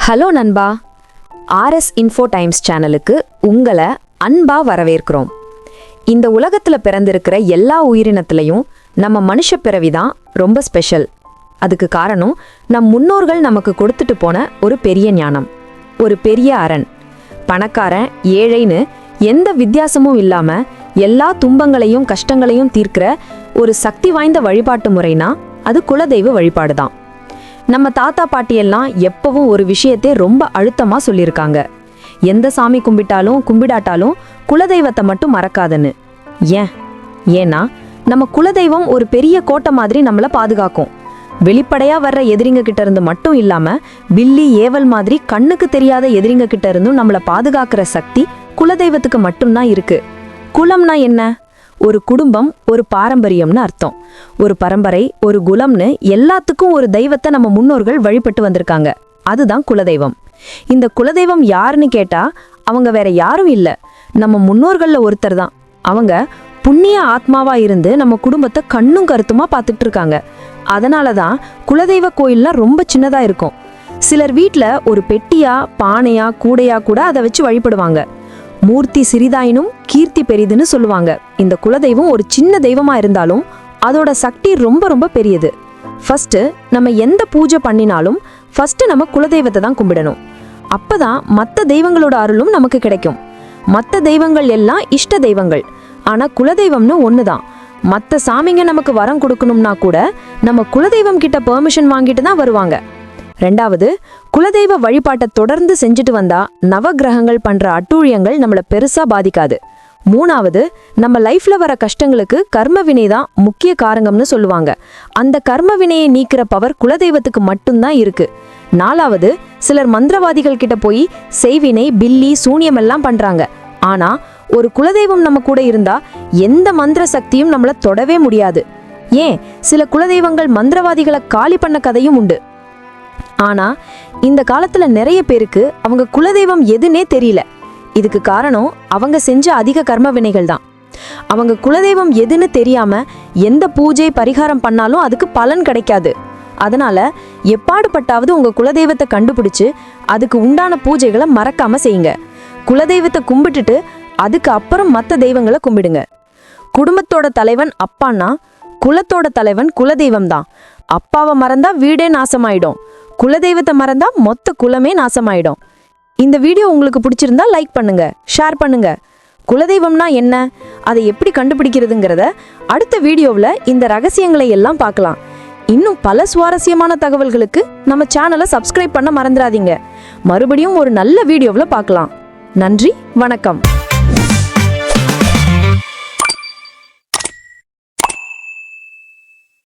Hello நண்பா, RS info times சேனலுக்கு உங்களை அன்பா வரவேற்கிறோம். இந்த உலகத்தில் பிறந்திருக்கிற எல்லா உயிரினத்திலையும் நம்ம மனுஷ பிறவிதான் ரொம்ப ஸ்பெஷல். அதுக்கு காரணம் நம் முன்னோர்கள் நமக்கு கொடுத்துட்டு போன ஒரு பெரிய ஞானம், ஒரு பெரிய அரண். பணக்காரன் ஏழைன்னு எந்த வித்தியாசமும் இல்லாமல் எல்லா துன்பங்களையும் கஷ்டங்களையும் தீர்க்கிற ஒரு சக்தி வாய்ந்த வழிபாட்டு முறைனா அது குலதெய்வ வழிபாடு தான். நம்ம தாத்தா பாட்டியெல்லாம் எப்பவும் ஒரு விஷயத்தை ரொம்ப அழுத்தமாக சொல்லியிருக்காங்க. எந்த சாமி கும்பிடாட்டாலும் குலதெய்வத்தை மட்டும் மறக்காதுன்னு. ஏன்னா நம்ம குலதெய்வம் ஒரு பெரிய கோட்டை மாதிரி நம்மளை பாதுகாக்கும். வெளிப்படையாக வர்ற எதிரிங்க கிட்ட இருந்து மட்டும் இல்லாமல் பில்லி ஏவல் மாதிரி கண்ணுக்கு தெரியாத எதிரிங்க கிட்ட இருந்தும் நம்மளை பாதுகாக்கிற சக்தி குலதெய்வத்துக்கு மட்டும்தான் இருக்கு. குலம்னா என்ன? ஒரு குடும்பம், ஒரு பாரம்பரியம்னு அர்த்தம். ஒரு பரம்பரை, ஒரு குலம்னு எல்லாத்துக்கும் ஒரு தெய்வத்தை நம்ம முன்னோர்கள் வழிபட்டு வந்திருக்காங்க. அதுதான் குலதெய்வம். இந்த குலதெய்வம் யாருன்னு கேட்டா அவங்க வேற யாரும் இல்லை, நம்ம முன்னோர்கள்ல ஒருத்தர் தான். அவங்க புண்ணிய ஆத்மாவா இருந்து நம்ம குடும்பத்தை கண்ணும் கருத்துமா பார்த்துட்டு இருக்காங்க. அதனால தான் குலதெய்வ கோயில்லாம் ரொம்ப சின்னதா இருக்கும். சிலர் வீட்டில் ஒரு பெட்டியா பானையா கூடையா கூட அதை வச்சு வழிபடுவாங்க. மூர்த்தி சிறிதாயினும் கீர்த்தி பெரிதுன்னு சொல்லுவாங்க. இந்த குலதெய்வம் ஒரு சின்ன தெய்வமா இருந்தாலும் அதோட சக்தி ரொம்ப ரொம்ப பெரியது. ஃபர்ஸ்ட் நம்ம எந்த பூஜை பண்ணினாலும் ஃபர்ஸ்ட் நம்ம குலதெய்வத்தை தான் கும்பிடணும். அப்பதான் மற்ற தெய்வங்களோட அருளும் நமக்கு கிடைக்கும். மற்ற தெய்வங்கள் எல்லாம் இஷ்ட தெய்வங்கள், ஆனா குலதெய்வம்னு ஒண்ணுதான். மற்ற சாமிங்க நமக்கு வரம் கொடுக்கணும்னா கூட நம்ம குலதெய்வம் கிட்ட பெர்மிஷன் வாங்கிட்டு தான் வருவாங்க. ரெண்டாவது, குலதெய்வ வழிபாட்டை தொடர்ந்து செஞ்சுட்டு வந்தா நவகிரகங்கள் பண்ற அட்டூழியங்கள் நம்மளை பெருசா பாதிக்காது. மூணாவது, நம்ம லைஃப்ல வர கஷ்டங்களுக்கு கர்ம வினை தான் முக்கிய காரணம்னு சொல்லுவாங்க. அந்த கர்ம வினையை நீக்கிற பவர் குலதெய்வத்துக்கு மட்டும்தான் இருக்கு. நாலாவது, சிலர் மந்திரவாதிகள் கிட்ட போய் செய்வினை, பில்லி, சூனியம் எல்லாம் பண்றாங்க. ஆனா ஒரு குலதெய்வம் நம்ம கூட இருந்தா எந்த மந்திர சக்தியும் நம்மள தொடவே முடியாது. ஏன், சில குலதெய்வங்கள் மந்திரவாதிகளை காலி பண்ண கதையும் உண்டு. ஆனா இந்த காலத்துல நிறைய பேருக்கு அவங்க குலதெய்வம் எதுன்னே தெரியல. இதுக்கு காரணம் அவங்க செஞ்ச அதிக கர்ம வினைகள் தான். அவங்க குலதெய்வம் எதுன்னு தெரியாம எந்த பூஜை பரிகாரம் பண்ணாலும் அதுக்கு பலன் கிடைக்காது. அதனால எப்பாடுபட்டாவது உங்க குலதெய்வத்தை கண்டுபிடிச்சு அதுக்கு உண்டான பூஜைகளை மறக்காம செய்யுங்க. குலதெய்வத்தை கும்பிட்டுட்டு அதுக்கு அப்புறம் மற்ற தெய்வங்களை கும்பிடுங்க. குடும்பத்தோட தலைவன் அப்பான்னா குலத்தோட தலைவன் குலதெய்வம் தான். அப்பாவை மறந்தா வீடே நாசமாயிடும், குலதெய்வத்தை மறந்தா மொத்த குலமே நாசமாயிடும். இந்த வீடியோ உங்களுக்கு பிடிச்சிருந்தா லைக் பண்ணுங்க, ஷேர் பண்ணுங்க. குலதெய்வம்னா என்ன, அதை எப்படி கண்டுபிடிக்கிறதுங்கிறத அடுத்த வீடியோவில் இந்த ரகசியங்களை எல்லாம் பார்க்கலாம். இன்னும் பல சுவாரஸ்யமான தகவல்களுக்கு நம்ம சேனலை சப்ஸ்கிரைப் பண்ண மறந்துடாதீங்க. மறுபடியும் ஒரு நல்ல வீடியோவில் பார்க்கலாம். நன்றி, வணக்கம்.